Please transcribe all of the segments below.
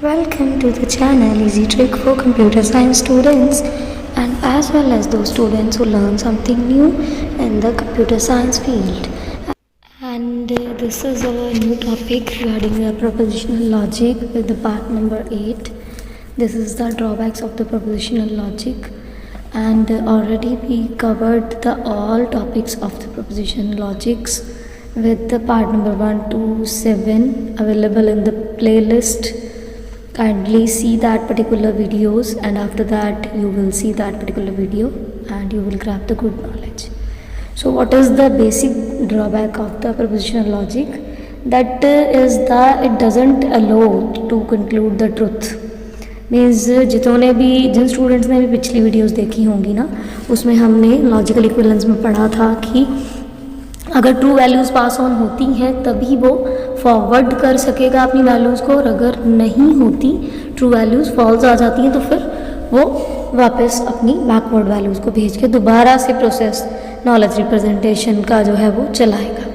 Welcome to the channel Easy Trick for Computer Science students and as well as those students who learn something new in the computer science field. And this is our new topic regarding the propositional logic with the part number 8. This is the drawbacks of the propositional logic, and already we covered the all topics of the propositional logics with the part number 1 to 7 available in the playlist. Kindly see that particular videos, and after that you will see that particular video and you will grab the good knowledge. So what is the basic drawback of the propositional logic? That is that it doesn't allow to conclude the truth. Means जिन students ने भी पिछली videos देखी होंगी ना, उसमें हमने logical equivalence में पढ़ा था कि अगर ट्रू वैल्यूज़ पास ऑन होती हैं तभी वो फॉरवर्ड कर सकेगा अपनी वैल्यूज़ को, और अगर नहीं होती, ट्रू वैल्यूज़ फॉल्स आ जाती हैं, तो फिर वो वापस अपनी बैकवर्ड वैल्यूज़ को भेज के दोबारा से प्रोसेस नॉलेज रिप्रेजेंटेशन का जो है वो चलाएगा।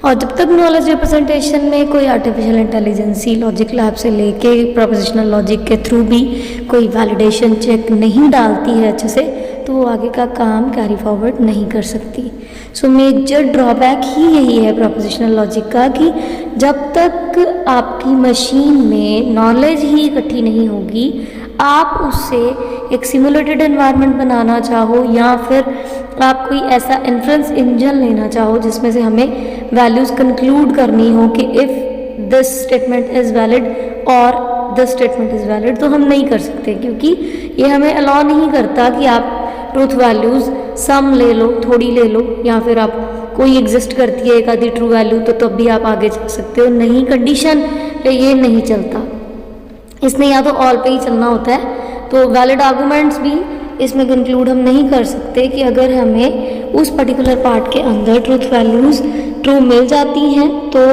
और जब तक नॉलेज रिप्रेजेंटेशन में कोई आर्टिफिशियल इंटेलिजेंसी लॉजिक लैब से लेके प्रोपोजिशनल लॉजिक के थ्रू भी कोई वैलिडेशन चेक नहीं डालती है अच्छे से, तो वो आगे का काम कैरी फॉरवर्ड नहीं कर सकती। सो मेजर ड्रॉबैक ही यही है प्रोपोजिशनल लॉजिक का कि जब तक आपकी मशीन में नॉलेज ही इकट्ठी नहीं होगी, आप उससे एक सिमुलेटेड एनवायरनमेंट बनाना चाहो या फिर आप कोई ऐसा इन्फ्रेंस इंजन लेना चाहो जिसमें से हमें वैल्यूज़ कंक्लूड करनी हो कि if this statement is valid और दिस स्टेटमेंट इज़ वैलिड, तो हम नहीं कर सकते, क्योंकि ये हमें अलाउ नहीं करता कि आप ट्रूथ वैल्यूज़ सम ले लो, थोड़ी ले लो, या फिर आप कोई एग्जिस्ट करती है एक आधी ट्रू वैल्यू तो तब भी आप आगे चल सकते हो। नहीं, कंडीशन पे ये नहीं चलता, इसमें या तो ऑल पे ही चलना होता है। तो वैलिड आर्गूमेंट्स भी इसमें कंक्लूड हम नहीं कर सकते कि अगर हमें उस पर्टिकुलर पार्ट के अंदर ट्रूथ वैल्यूज़ ट्रू मिल जाती हैं तो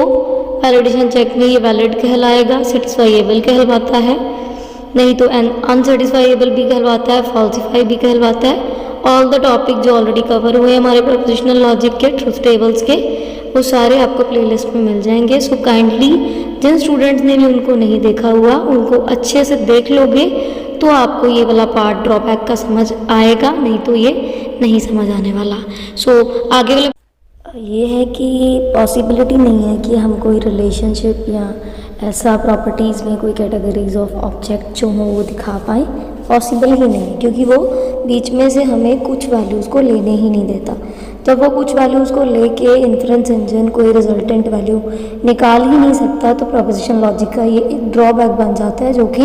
वैलिडेशन चेक में ये वैलिड कहलाएगा, सेटिस्फाइएबल कहलवाता है, नहीं तो अनसेटिस्फाइएबल भी कहलवाता है, फॉल्सिफाई भी कहलवाता है। ऑल द टॉपिक जो ऑलरेडी कवर हुए हमारे प्रोपोजिशनल लॉजिक के ट्रूथ टेबल्स के, वो सारे आपको प्लेलिस्ट में मिल जाएंगे। सो काइंडली जिन स्टूडेंट्स ने भी उनको नहीं देखा हुआ, उनको अच्छे से देख लोगे तो आपको ये वाला पार्ट ड्रॉबैक का समझ आएगा, नहीं तो ये नहीं समझ आने वाला। सो आगे वाले ये है कि पॉसिबिलिटी नहीं है कि हम कोई रिलेशनशिप या ऐसा प्रॉपर्टीज़ में कोई कैटेगरीज ऑफ ऑब्जेक्ट जो हो वो दिखा पाएँ, पॉसिबल ही नहीं, क्योंकि वो बीच में से हमें कुछ वैल्यूज़ को लेने ही नहीं देता। जब वो कुछ वैल्यूज़ को लेके इन्फ्रेंस इंजन कोई रिजल्टेंट वैल्यू निकाल ही नहीं सकता, तो प्रोपोजिशन लॉजिक का ये एक ड्रॉबैक बन जाता है, जो कि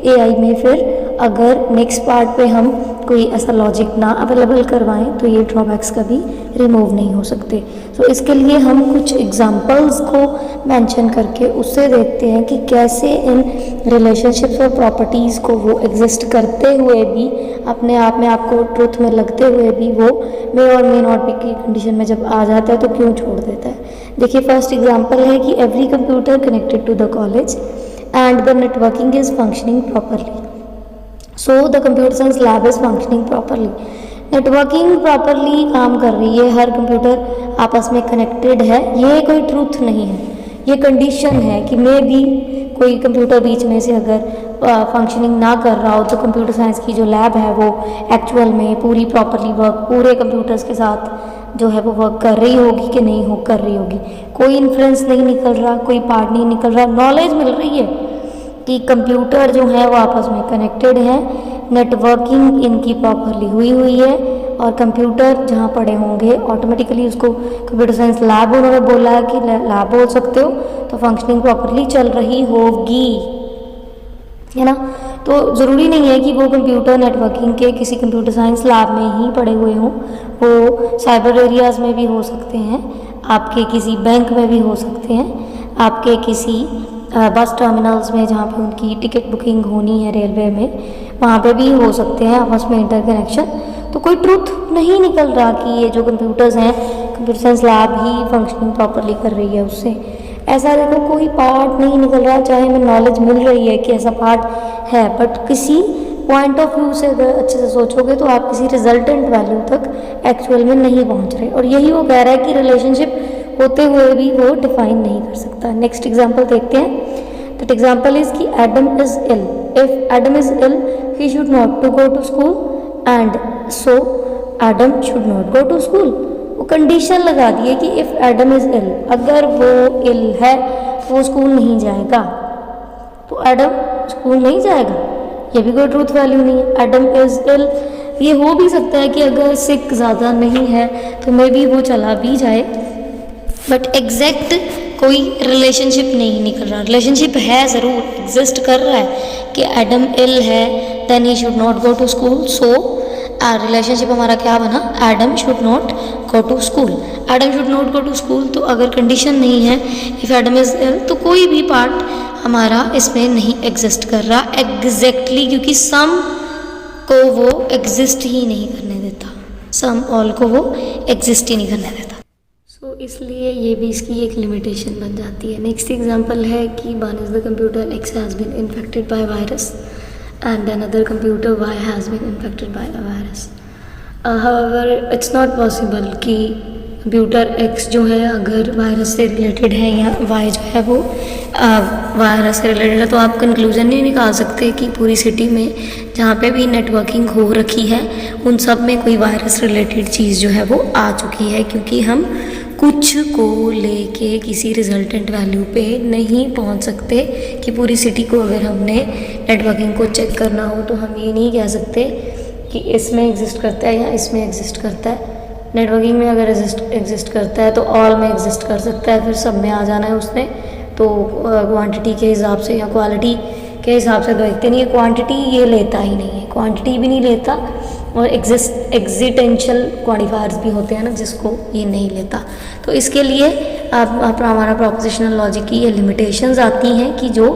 एआई में फिर अगर नेक्स्ट पार्ट पे हम कोई ऐसा लॉजिक ना अवेलेबल करवाएं तो ये ड्रॉबैक्स कभी रिमूव नहीं हो सकते। तो इसके लिए हम कुछ एग्जांपल्स को मेंशन करके उससे देखते हैं कि कैसे इन रिलेशनशिप्स और प्रॉपर्टीज़ को वो एग्जिस्ट करते हुए भी, अपने आप में आपको ट्रुथ में लगते हुए भी, वो मे और मे नॉट बी की कंडीशन में जब आ जाता है तो क्यों छोड़ देता है। देखिए, फर्स्ट एग्जाम्पल है कि every computer connected to the college and the networking is functioning properly. So the computer science lab is functioning properly. Networking properly काम कर रही है, हर कंप्यूटर आपस में कनेक्टेड है, ये कोई ट्रूथ नहीं है, ये कंडीशन है कि मे भी कोई कंप्यूटर बीच में से अगर फंक्शनिंग ना कर रहा हो तो कंप्यूटर साइंस की जो लैब है वो एक्चुअल में पूरी प्रॉपरली वर्क पूरे कंप्यूटर्स के साथ जो है वो वर्क कर रही होगी कि नहीं हो कर रही होगी। कोई इन्फ्रेंस नहीं निकल रहा, कोई पार्ट नहीं निकल रहा, नॉलेज मिल रही है कि कंप्यूटर जो है वो आपस में कनेक्टेड है, नेटवर्किंग इनकी प्रॉपरली हुई है, और कंप्यूटर जहाँ पड़े होंगे ऑटोमेटिकली उसको कंप्यूटर साइंस लैब उन्होंने बोला है कि लैब बोल सकते हो, तो फंक्शनिंग प्रॉपरली चल रही होगी, है ना। तो ज़रूरी नहीं है कि वो कंप्यूटर नेटवर्किंग के किसी कंप्यूटर साइंस लैब में ही पड़े हुए हों, वो साइबर एरियाज़ में भी हो सकते हैं, आपके किसी बैंक में भी हो सकते हैं, आपके किसी बस टर्मिनल्स में जहाँ पे उनकी टिकट बुकिंग होनी है रेलवे में, वहाँ पे भी हो सकते हैं आपस में इंटरकनेक्शन। तो कोई ट्रुथ नहीं निकल रहा कि ये जो कंप्यूटर्स हैं, कंप्यूटर साइंस लैब ही फंक्शनिंग प्रॉपरली कर रही है उससे। ऐसा देखो कोई पार्ट नहीं निकल रहा, चाहे हमें नॉलेज मिल रही है कि ऐसा पार्ट है, बट किसी पॉइंट ऑफ व्यू से अगर अच्छे से सोचोगे तो आप किसी रिजल्टेंट वैल्यू तक एक्चुअल में नहीं पहुँच रहे। और यही वो कह रहा है कि रिलेशनशिप होते हुए भी वो डिफाइन नहीं कर सकता। नेक्स्ट एग्जांपल देखते हैं। That example is कि Adam is ill. If Adam is ill, he should not to go to school and so Adam should not go to school. वो कंडीशन लगा दी है कि इफ़ एडम इज़ इल, अगर वो इल है तो वो स्कूल नहीं जाएगा, तो एडम स्कूल नहीं जाएगा। ये भी कोई ट्रूथ वैल्यू नहीं है। एडम इज़ इल, ये हो भी सकता है कि अगर सिक ज़्यादा नहीं है तो मे बी वो चला भी जाए, बट एग्जैक्ट कोई रिलेशनशिप नहीं निकल रहा। रिलेशनशिप है ज़रूर, एग्जिस्ट कर रहा है कि एडम इल है then he should not go to school, so relationship हमारा क्या बना, Adam should not go to school. Adam should not go to school, तो अगर कंडीशन नहीं है इफ़ एडम इज़ इल तो कोई भी पार्ट हमारा इसमें नहीं एग्जिस्ट कर रहा एग्जैक्टली, क्योंकि सम को वो एग्जिस्ट ही नहीं करने देता, सम ऑल को वो एग्जिस्ट ही नहीं करने देता। सो इसलिए ये भी इसकी एक लिमिटेशन बन जाती है। नेक्स्ट एग्जांपल है कि one is the computer X has been infected by virus and another computer Y has been infected by a virus. However, it's not possible कि कंप्यूटर X जो है अगर वायरस से रिलेटेड है या Y जो है वो वायरस से रिलेटेड है, तो आप कंक्लूजन नहीं निकाल सकते कि पूरी सिटी में जहाँ पे भी नेटवर्किंग हो रखी है उन सब में कोई वायरस रिलेटेड चीज़ जो है वो आ चुकी है, क्योंकि हम कुछ को लेके किसी रिजल्टेंट वैल्यू पे नहीं पहुंच सकते कि पूरी सिटी को अगर हमने नेटवर्किंग को चेक करना हो तो हम ये नहीं कह सकते कि इसमें एग्जिस्ट करता है या इसमें एग्जिस्ट करता है। नेटवर्किंग में अगर एग्जिस्ट करता है तो ऑल में एग्जिस्ट कर सकता है, फिर सब में आ जाना है उसने, तो क्वांटिटी के हिसाब से या क्वालिटी के हिसाब से देखते नहीं है। क्वांटिटी ये लेता ही नहीं है, क्वांटिटी भी नहीं लेता, और एग्जिटेंशियल क्वांटिफायर्स भी होते हैं ना जिसको ये नहीं लेता। तो इसके लिए हमारा प्रोपोजिशनल लॉजिक की ये लिमिटेशंस आती हैं कि जो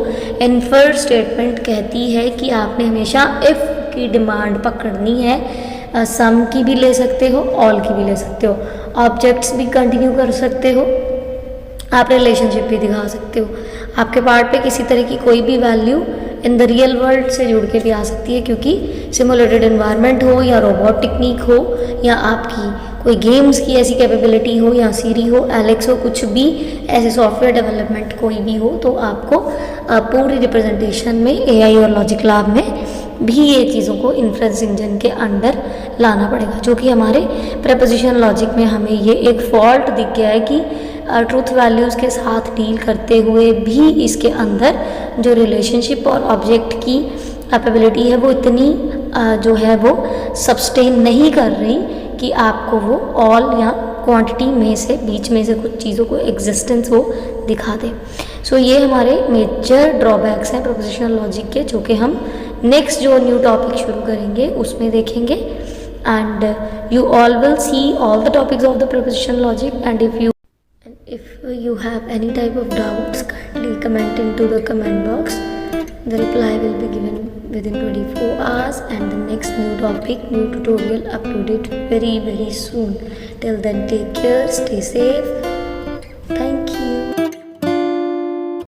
इन्फर स्टेटमेंट कहती है कि आपने हमेशा इफ़ की डिमांड पकड़नी है, सम की भी ले सकते हो, ऑल की भी ले सकते हो, ऑब्जेक्ट्स भी कंटिन्यू कर सकते हो, आप रिलेशनशिप भी दिखा सकते हो, आपके पार्ट पे किसी तरह की कोई भी value in the real world से जुड़ के भी आ सकती है, क्योंकि सिमुलेटेड एनवायरनमेंट हो या रोबोट टेक्निक हो या आपकी कोई गेम्स की ऐसी कैपेबिलिटी हो या सीरी हो, एलेक्स हो, कुछ भी ऐसे सॉफ्टवेयर डेवलपमेंट कोई भी हो, तो आपको पूरी रिप्रेजेंटेशन में एआई और लॉजिक लैब में भी ये चीज़ों को इन्फ्रेंस इंजन के अंडर लाना पड़ेगा, जो कि हमारे प्रेपोजिशन लॉजिक में हमें ये एक फॉल्ट दिख गया है कि ट्रूथ वैल्यूज़ के साथ डील करते हुए भी इसके अंदर जो रिलेशनशिप और ऑब्जेक्ट की कैपेबिलिटी है वो इतनी जो है वो सब्सटेन नहीं कर रही कि आपको वो ऑल या क्वांटिटी में से बीच में से कुछ चीज़ों को एग्जिस्टेंस वो दिखा दे। सो ये हमारे मेजर ड्रॉबैक्स हैं प्रोपोजिशनल लॉजिक के, जो कि हम नेक्स्ट जो न्यू टॉपिक शुरू करेंगे उसमें देखेंगे। And you all will see all the topics of the prepositional logic, and if you have any type of doubts, kindly comment into the comment box. The reply will be given within 24 hours, and the next new topic, new tutorial uploaded very soon. Till then, take care, stay safe,